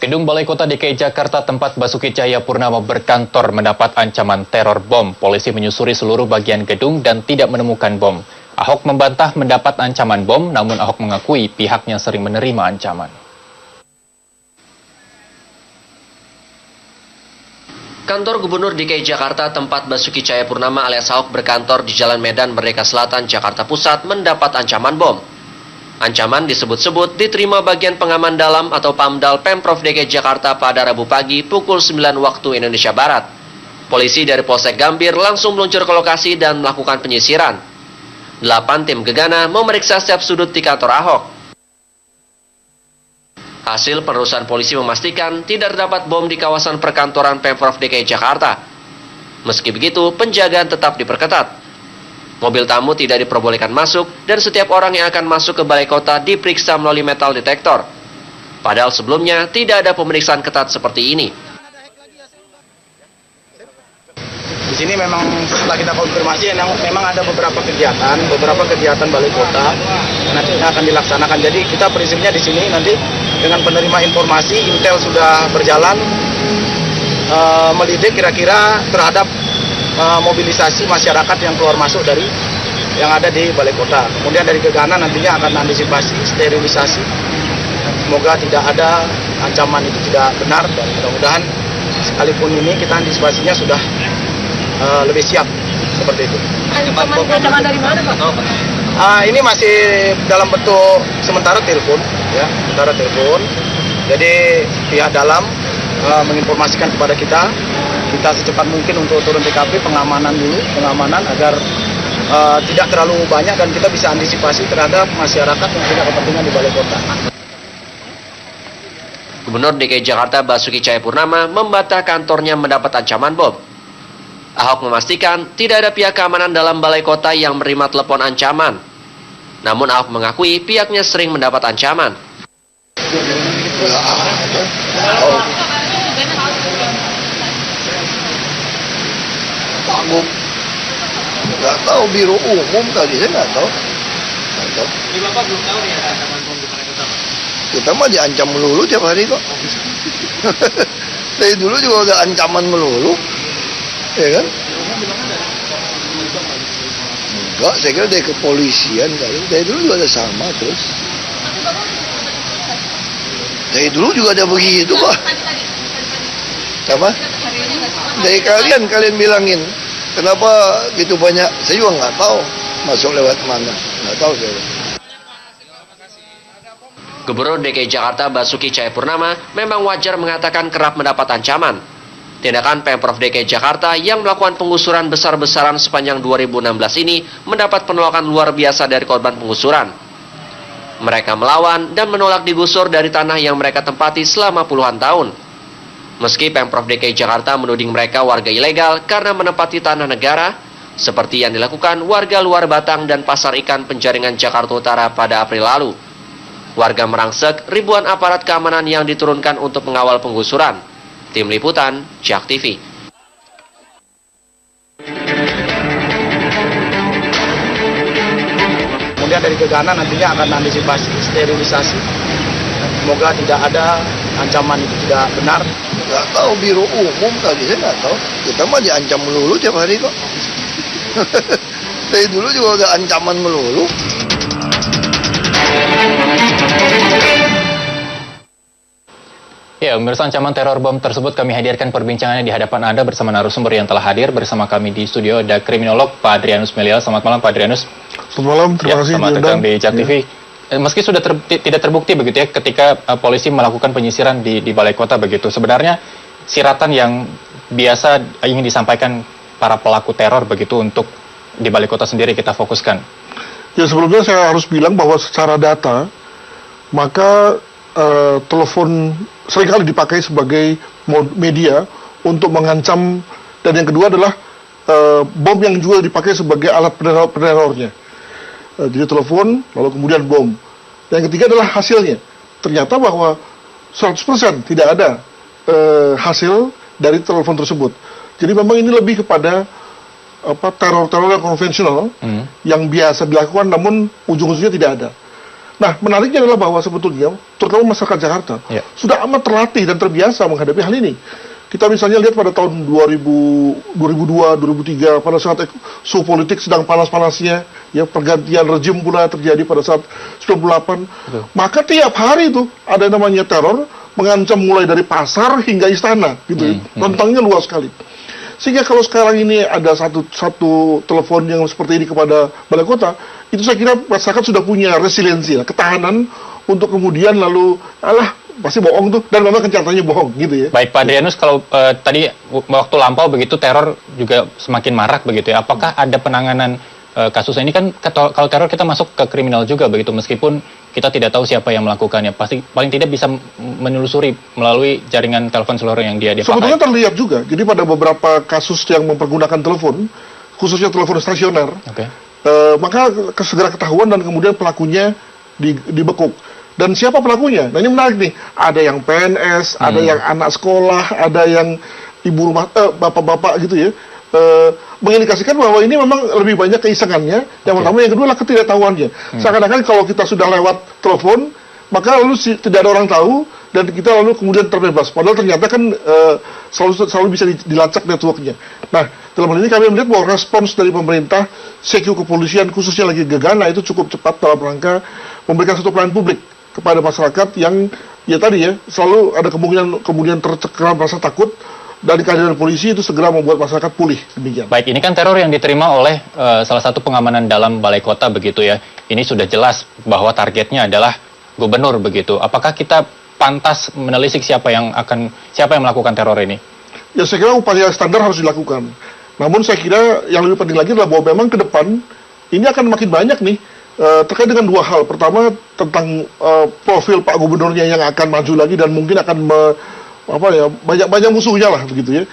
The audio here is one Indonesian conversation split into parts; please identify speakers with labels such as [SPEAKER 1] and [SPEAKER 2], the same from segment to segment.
[SPEAKER 1] Gedung Balai Kota DKI Jakarta tempat Basuki Cahayapurnama berkantor mendapat ancaman teror bom. Polisi menyusuri seluruh bagian gedung dan tidak menemukan bom. Ahok membantah mendapat ancaman bom, namun Ahok mengakui pihaknya sering menerima ancaman.
[SPEAKER 2] Kantor Gubernur DKI Jakarta tempat Basuki Cahayapurnama alias Ahok berkantor di Jalan Medan Merdeka Selatan, Jakarta Pusat mendapat ancaman bom. Ancaman disebut-sebut diterima bagian pengaman dalam atau PAMDAL Pemprov DKI Jakarta pada Rabu pagi pukul 9 waktu Indonesia Barat. Polisi dari Polsek Gambir langsung meluncur ke lokasi dan melakukan penyisiran. 8 tim gegana memeriksa setiap sudut di kantor Ahok. Hasil penelusuran polisi memastikan tidak terdapat bom di kawasan perkantoran Pemprov DKI Jakarta. Meski begitu, penjagaan tetap diperketat. Mobil tamu tidak diperbolehkan masuk dan setiap orang yang akan masuk ke balai kota diperiksa melalui metal detektor. Padahal sebelumnya tidak ada pemeriksaan ketat seperti ini.
[SPEAKER 3] Di sini memang setelah kita konfirmasi memang ada beberapa kegiatan balai kota nanti akan dilaksanakan. Jadi kita prinsipnya di sini nanti dengan penerima informasi intel sudah berjalan melidik kira-kira terhadap mobilisasi masyarakat yang keluar masuk dari yang ada di balai kota. Kemudian dari gegana nantinya akan antisipasi sterilisasi. Semoga tidak ada ancaman itu tidak benar dan mudah-mudahan sekalipun ini kita antisipasinya sudah lebih siap seperti itu.
[SPEAKER 4] Ancaman dari mana, Pak?
[SPEAKER 3] Ini masih dalam bentuk sementara telepon, ya, sementara telepon. Jadi pihak dalam menginformasikan kepada kita secepat mungkin untuk turun TKP, pengamanan agar tidak terlalu banyak dan kita bisa antisipasi terhadap masyarakat yang punya kepentingan di balai kota.
[SPEAKER 2] Gubernur DKI Jakarta Basuki Cahayapurnama membantah kantornya mendapat ancaman bom. Ahok memastikan tidak ada pihak keamanan dalam balai kota yang menerima telepon ancaman. Namun Ahok mengakui pihaknya sering mendapat ancaman.
[SPEAKER 5] Nggak tahu, biro umum kali, saya nggak tahu.
[SPEAKER 4] Di Bapak belum tahu nih ada ancaman bom di balai kota, Pak?
[SPEAKER 5] Kita mah diancam melulu tiap hari kok. Dari dulu juga udah ancaman melulu, ya kan? Enggak, saya kira dari kepolisian kali. Dari dulu juga ada sama terus. Dari dulu juga ada begitu kok. Apa? Dari kalian bilangin. Kenapa gitu banyak? Saya juga nggak tahu masuk lewat mana. Nggak tahu saya.
[SPEAKER 2] Gubernur DKI Jakarta Basuki Cahayapurnama memang wajar mengatakan kerap mendapat ancaman. Tindakan Pemprov DKI Jakarta yang melakukan penggusuran besar-besaran sepanjang 2016 ini mendapat penolakan luar biasa dari korban penggusuran. Mereka melawan dan menolak digusur dari tanah yang mereka tempati selama puluhan tahun. Meski Pemprov DKI Jakarta menuding mereka warga ilegal karena menempati tanah negara, seperti yang dilakukan warga luar Batang dan Pasar Ikan Penjaringan Jakarta Utara pada April lalu. Warga merangsek ribuan aparat keamanan yang diturunkan untuk mengawal penggusuran. Tim Liputan, JAK TV.
[SPEAKER 3] Kemudian dari gegana nantinya akan antisipasi sterilisasi. Semoga tidak ada ancaman itu tidak benar.
[SPEAKER 5] Nggak tahu, biro umum kali, saya nggak tahu. Kita mah diancam melulu tiap hari kok. Dari dulu juga udah ancaman melulu.
[SPEAKER 1] Ya, pemirsa, ancaman teror bom tersebut kami hadirkan perbincangannya di hadapan Anda bersama narasumber yang telah hadir bersama kami di studio. Ada kriminolog Pak Adrianus Meliala. Selamat malam Pak Adrianus.
[SPEAKER 6] Selamat malam, terima kasih.
[SPEAKER 1] Selamat datang di JAK TV. Meski sudah tidak terbukti begitu ya ketika polisi melakukan penyisiran di balai kota begitu, sebenarnya siratan yang biasa ingin disampaikan para pelaku teror begitu untuk di balai kota sendiri kita fokuskan.
[SPEAKER 6] Ya, sebelumnya saya harus bilang bahwa secara data maka telepon seringkali dipakai sebagai media untuk mengancam, dan yang kedua adalah bom yang juga dipakai sebagai alat penerornya. Jadi telepon, lalu kemudian bom. Yang ketiga adalah hasilnya. Ternyata bahwa 100% tidak ada hasil dari telepon tersebut. Jadi memang ini lebih kepada teror-teror yang konvensional yang biasa dilakukan namun ujung-ujungnya tidak ada. Nah, menariknya adalah bahwa sebetulnya, terutama masyarakat Jakarta, sudah amat terlatih dan terbiasa menghadapi hal ini. Kita misalnya lihat pada tahun 2002, 2003, pada saat suhu politik sedang panas-panasnya, ya pergantian rejim pula terjadi pada saat 98. Maka tiap hari itu ada namanya teror, mengancam mulai dari pasar hingga istana, gitu. Rentangnya luas sekali. Sehingga kalau sekarang ini ada satu telepon yang seperti ini kepada balai kota, itu saya kira masyarakat sudah punya resiliensi, ketahanan untuk kemudian lalu, pasti bohong tuh, dan memang kenyataannya bohong, gitu ya.
[SPEAKER 1] Baik Pak Adrianus, kalau tadi waktu lampau begitu teror juga semakin marak begitu ya, apakah ada penanganan kasus ini? Kan kalau teror kita masuk ke kriminal juga begitu, meskipun kita tidak tahu siapa yang melakukannya, pasti paling tidak bisa menelusuri melalui jaringan telepon seluler yang dia pakai.
[SPEAKER 6] Sebetulnya terlihat juga, jadi pada beberapa kasus yang mempergunakan telepon, khususnya telepon stasioner, maka segera ketahuan dan kemudian pelakunya dibekuk. Dan siapa pelakunya? Nah ini menarik nih, ada yang PNS, ada yang anak sekolah, ada yang ibu rumah, bapak-bapak gitu ya, mengindikasikan bahwa ini memang lebih banyak keisengannya. Yang pertama, yang kedua adalah ketidaktahuannya. Seakan-akan kalau kita sudah lewat telepon, maka lalu tidak ada orang tahu dan kita lalu kemudian terbebas. Padahal ternyata kan selalu bisa dilacak networknya. Nah, dalam hal ini kami melihat bahwa respons dari pemerintah, CQ kepolisian khususnya lagi Gegana itu cukup cepat dalam rangka memberikan satu pelayanan publik kepada masyarakat yang ya tadi ya selalu ada kemungkinan kemudian tercekram rasa takut. Dari kehadiran polisi itu segera membuat masyarakat pulih, demikian.
[SPEAKER 1] Baik, ini kan teror yang diterima oleh salah satu pengamanan dalam balai kota begitu ya. Ini sudah jelas bahwa targetnya adalah gubernur begitu. Apakah kita pantas menelisik siapa yang melakukan teror ini?
[SPEAKER 6] Ya saya kira upaya standar harus dilakukan. Namun saya kira yang lebih penting lagi adalah bahwa memang ke depan ini akan makin banyak nih terkait dengan dua hal. Pertama tentang profil Pak Gubernurnya yang akan maju lagi dan mungkin akan banyak musuhnya lah begitu ya.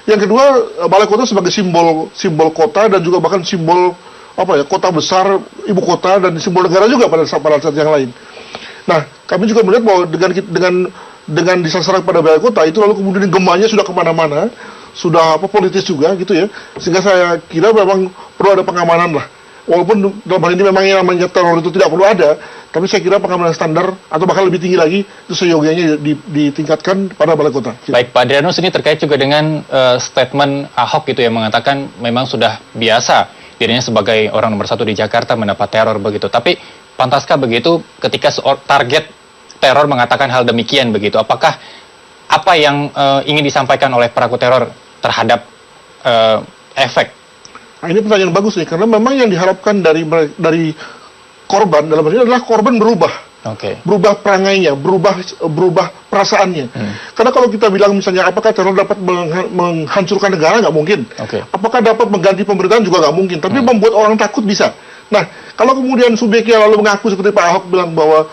[SPEAKER 6] Yang kedua, balai kota sebagai simbol kota dan juga bahkan simbol kota besar, ibu kota dan simbol negara juga pada saat yang lain. Nah, kami juga melihat bahwa dengan disasar pada balai kota itu lalu kemudian gemanya sudah kemana-mana, sudah politis juga gitu ya. Sehingga saya kira memang perlu ada pengamanan lah. Walaupun dalam hal ini memang yang namanya teror itu tidak perlu ada, tapi saya kira pengamanan standar atau bahkan lebih tinggi lagi itu seyogianya ditingkatkan pada balai kota.
[SPEAKER 1] Baik Pak Adrianus, ini terkait juga dengan statement Ahok gitu yang mengatakan memang sudah biasa dirinya sebagai orang nomor 1 di Jakarta mendapat teror begitu. Tapi pantaskah begitu ketika target teror mengatakan hal demikian begitu? Apakah apa yang ingin disampaikan oleh pelaku teror terhadap efek?
[SPEAKER 6] Nah, ini pertanyaan bagus nih, karena memang yang diharapkan dari korban dalam hal ini adalah korban berubah, berubah perangainya, berubah perasaannya. Karena kalau kita bilang misalnya apakah teror dapat menghancurkan negara, nggak mungkin. Apakah dapat mengganti pemerintahan juga nggak mungkin. Tapi membuat orang takut bisa. Nah, kalau kemudian subjeknya lalu mengaku seperti Pak Ahok bilang bahwa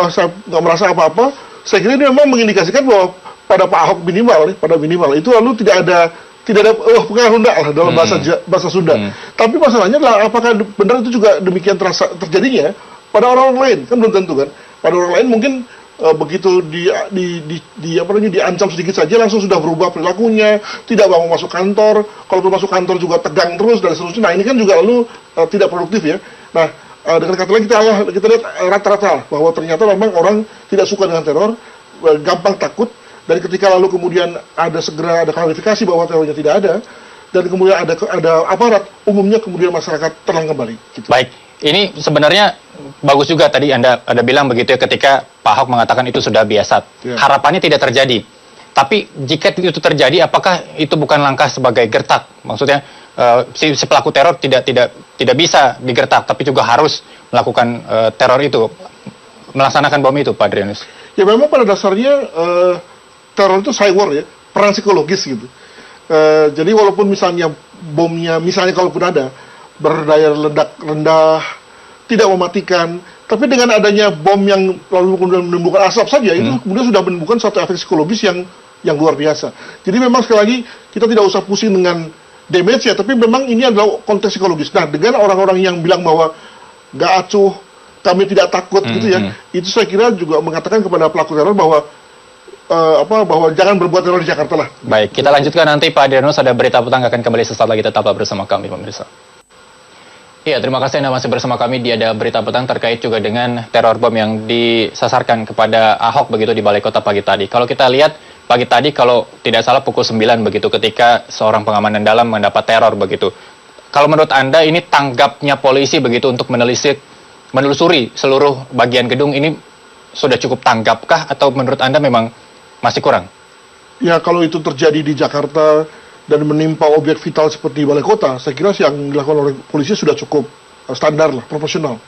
[SPEAKER 6] saya nggak merasa apa-apa, saya kira ini memang mengindikasikan bahwa pada Pak Ahok minimal itu lalu tidak ada pengaruh rendah lah dalam bahasa Sunda. Tapi masalahnya adalah apakah benar itu juga demikian terjadinya pada orang lain, kan belum tentu kan. Pada orang lain mungkin begitu diancam sedikit saja langsung sudah berubah perilakunya, tidak mau masuk kantor, kalau masuk kantor juga tegang terus dan seterusnya. Nah ini kan juga lalu tidak produktif ya. Nah dengan kata lain kita lihat rata-rata bahwa ternyata memang orang tidak suka dengan teror, gampang takut. Dan ketika lalu kemudian segera ada klarifikasi bahwa terornya tidak ada, dan kemudian ada aparat, umumnya kemudian masyarakat tenang kembali. Gitu.
[SPEAKER 1] Baik, ini sebenarnya bagus juga tadi Anda bilang begitu ya ketika Pak Ahok mengatakan itu sudah biasa. Harapannya tidak terjadi. Tapi jika itu terjadi, apakah itu bukan langkah sebagai gertak? Maksudnya si pelaku teror tidak bisa digertak, tapi juga harus melakukan teror itu, melaksanakan bom itu, Pak Adrianus.
[SPEAKER 6] Ya memang pada dasarnya teror itu cyber ya, perang psikologis gitu. Jadi walaupun misalnya bomnya, misalnya kalaupun ada, berdaya ledak rendah, tidak mematikan, tapi dengan adanya bom yang lalu kemudian menimbulkan asap saja, itu kemudian sudah menimbulkan suatu efek psikologis yang luar biasa. Jadi memang sekali lagi, kita tidak usah pusing dengan damage ya, tapi memang ini adalah konteks psikologis. Nah, dengan orang-orang yang bilang bahwa gak acuh, kami tidak takut gitu ya, itu saya kira juga mengatakan kepada pelaku teror bahwa bahwa jangan berbuat teror di Jakarta lah.
[SPEAKER 1] Baik, kita lanjutkan nanti Pak Adrianus, ada berita petang akan kembali sesaat lagi, tetaplah bersama kami pemirsa. Iya, terima kasih Anda masih bersama kami di Ada Berita Petang terkait juga dengan teror bom yang disasarkan kepada Ahok begitu di Balai Kota pagi tadi. Kalau kita lihat pagi tadi, kalau tidak salah pukul 9 begitu ketika seorang pengamanan dalam mendapat teror begitu. Kalau menurut Anda ini tanggapnya polisi begitu untuk menelusuri seluruh bagian gedung ini sudah cukup tanggapkah atau menurut Anda memang masih kurang?
[SPEAKER 6] Ya, kalau itu terjadi di Jakarta dan menimpa objek vital seperti Balai Kota, saya kira yang dilakukan oleh polisi sudah cukup standar lah, proporsional.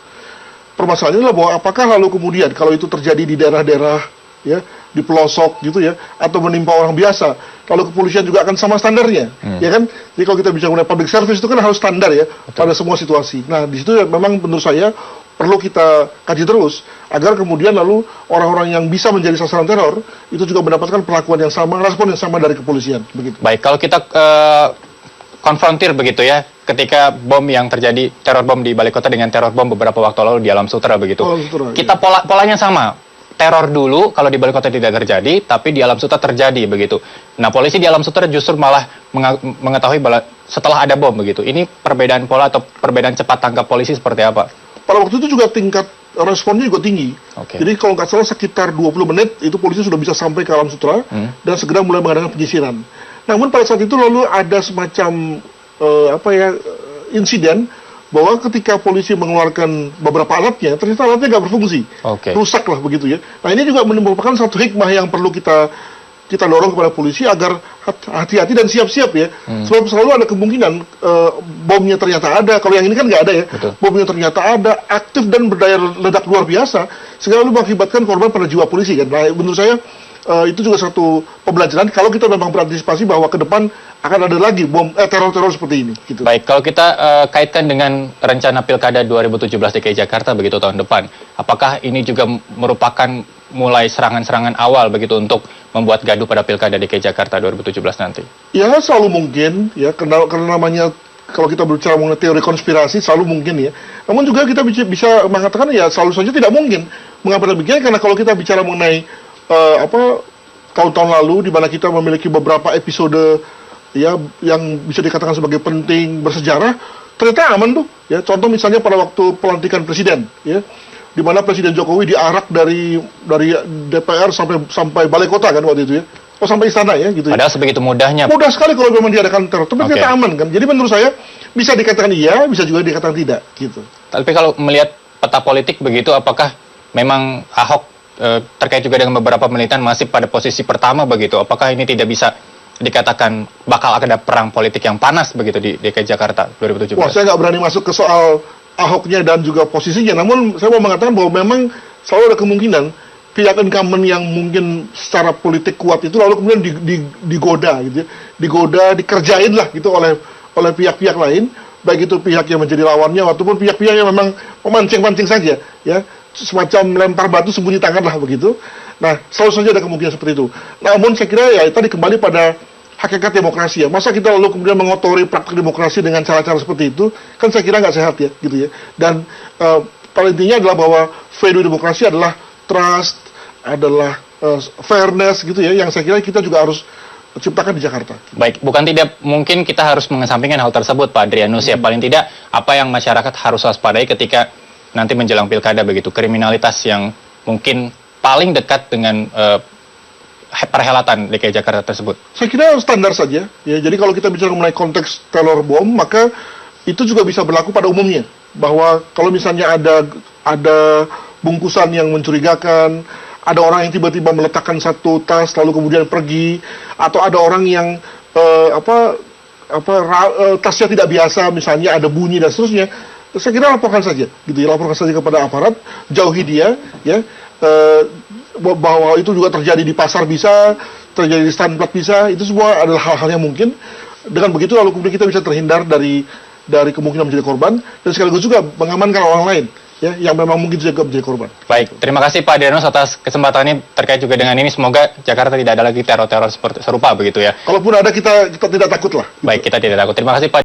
[SPEAKER 6] Permasalahannya adalah bahwa apakah lalu kemudian kalau itu terjadi di daerah-daerah ya, di pelosok gitu ya, atau menimpa orang biasa, lalu kepolisian juga akan sama standarnya, ya kan? Jadi kalau kita bicara mengenai public service itu kan harus standar ya, pada semua situasi. Nah, di situ memang menurut saya perlu kita kaji terus agar kemudian lalu orang-orang yang bisa menjadi sasaran teror itu juga mendapatkan perlakuan yang sama, respon yang sama dari kepolisian. Begitu.
[SPEAKER 1] Baik, kalau kita konfrontir begitu ya, ketika bom yang terjadi, teror bom di Balai Kota dengan teror bom beberapa waktu lalu di Alam Sutera begitu.
[SPEAKER 6] Alam Sutera,
[SPEAKER 1] kita polanya sama. Teror dulu kalau di Balai Kota tidak terjadi, tapi di Alam Sutera terjadi begitu. Nah, polisi di Alam Sutera justru malah mengetahui setelah ada bom begitu. Ini perbedaan pola atau perbedaan cepat tanggap polisi seperti apa?
[SPEAKER 6] Pada waktu itu juga tingkat responnya juga tinggi. Jadi kalau nggak salah sekitar 20 menit itu polisi sudah bisa sampai ke Alam Sutera dan segera mulai mengadakan penyisiran. Namun pada saat itu lalu ada semacam insiden bahwa ketika polisi mengeluarkan beberapa alatnya, ternyata alatnya nggak berfungsi, rusak lah begitu ya. Nah, ini juga merupakan satu hikmah yang perlu kita dorong kepada polisi agar hati-hati dan siap-siap ya. Sebab selalu ada kemungkinan bomnya ternyata ada. Kalau yang ini kan nggak ada ya.
[SPEAKER 1] Betul.
[SPEAKER 6] Bomnya ternyata ada, aktif dan berdaya ledak luar biasa, sehingga lalu mengakibatkan korban pada jiwa polisi kan. Nah, menurut saya itu juga satu pembelajaran kalau kita memang berantisipasi bahwa ke depan akan ada lagi bom teror-teror seperti ini. Gitu.
[SPEAKER 1] Baik, kalau kita kaitkan dengan rencana Pilkada 2017 DKI Jakarta begitu tahun depan, apakah ini juga merupakan mulai serangan-serangan awal begitu untuk membuat gaduh pada Pilkada DKI Jakarta 2017 nanti? Ya,
[SPEAKER 6] selalu mungkin ya, karena namanya kalau kita berbicara mengenai teori konspirasi selalu mungkin ya. Namun juga kita bisa mengatakan ya selalu saja tidak mungkin. Mengapa demikian? Karena kalau kita bicara mengenai tahun-tahun lalu di mana kita memiliki beberapa episode ya yang bisa dikatakan sebagai penting bersejarah, ternyata aman tuh ya. Contoh misalnya pada waktu pelantikan presiden ya, di mana Presiden Jokowi diarak dari DPR sampai Balai Kota kan waktu itu ya. Sampai istana ya gitu.
[SPEAKER 1] Padahal sebegitu mudahnya.
[SPEAKER 6] Mudah sekali kalau memang diadakan teror. Tapi ternyata aman kan. Jadi menurut saya bisa dikatakan iya, bisa juga dikatakan tidak gitu.
[SPEAKER 1] Tapi kalau melihat peta politik begitu, apakah memang Ahok terkait juga dengan beberapa penelitian masih pada posisi pertama begitu? Apakah ini tidak bisa dikatakan bakal ada perang politik yang panas begitu di DKI Jakarta 2017?
[SPEAKER 6] Wah, saya nggak berani masuk ke soal Ahoknya dan juga posisinya. Namun saya mau mengatakan bahwa memang selalu ada kemungkinan pihak incumbent yang mungkin secara politik kuat itu lalu kemudian digoda gitu ya. Digoda, dikerjain lah gitu oleh pihak-pihak lain, baik itu pihak yang menjadi lawannya ataupun pihak-pihak yang memang memancing-mancing saja ya. Semacam lempar batu sembunyi tangan lah begitu. Nah, selalu saja ada kemungkinan seperti itu. Namun saya kira ya tadi kembali pada hakikat demokrasi ya. Masa kita lalu kemudian mengotori praktik demokrasi dengan cara-cara seperti itu, kan saya kira nggak sehat ya, gitu ya. Dan paling intinya adalah bahwa value demokrasi adalah trust, adalah fairness gitu ya, yang saya kira kita juga harus ciptakan di Jakarta.
[SPEAKER 1] Baik, bukan tidak mungkin kita harus mengesampingkan hal tersebut Pak Adrianus ya. Paling tidak apa yang masyarakat harus waspadai ketika nanti menjelang pilkada begitu, kriminalitas yang mungkin paling dekat dengan perhelatan DKI Jakarta tersebut.
[SPEAKER 6] Saya kira standar saja ya. Jadi kalau kita bicara mengenai konteks teror bom, maka itu juga bisa berlaku pada umumnya, bahwa kalau misalnya ada bungkusan yang mencurigakan, ada orang yang tiba-tiba meletakkan satu tas lalu kemudian pergi, atau ada orang yang tasnya tidak biasa, misalnya ada bunyi dan seterusnya, saya kira laporkan saja, gitu ya, laporkan saja kepada aparat, jauhi dia, ya, bahwa itu juga terjadi di pasar bisa, terjadi di stand-plat bisa, itu semua adalah hal-hal yang mungkin. Dengan begitu lalu kemudian kita bisa terhindar dari kemungkinan menjadi korban dan sekaligus juga mengamankan orang lain, ya, yang memang mungkin juga menjadi korban.
[SPEAKER 1] Baik, terima kasih Pak Adrianus atas kesempatannya terkait juga dengan ini. Semoga Jakarta tidak ada lagi teror-teror serupa begitu ya.
[SPEAKER 6] Kalaupun ada kita tidak takut lah.
[SPEAKER 1] Baik, kita tidak takut. Terima kasih Pak.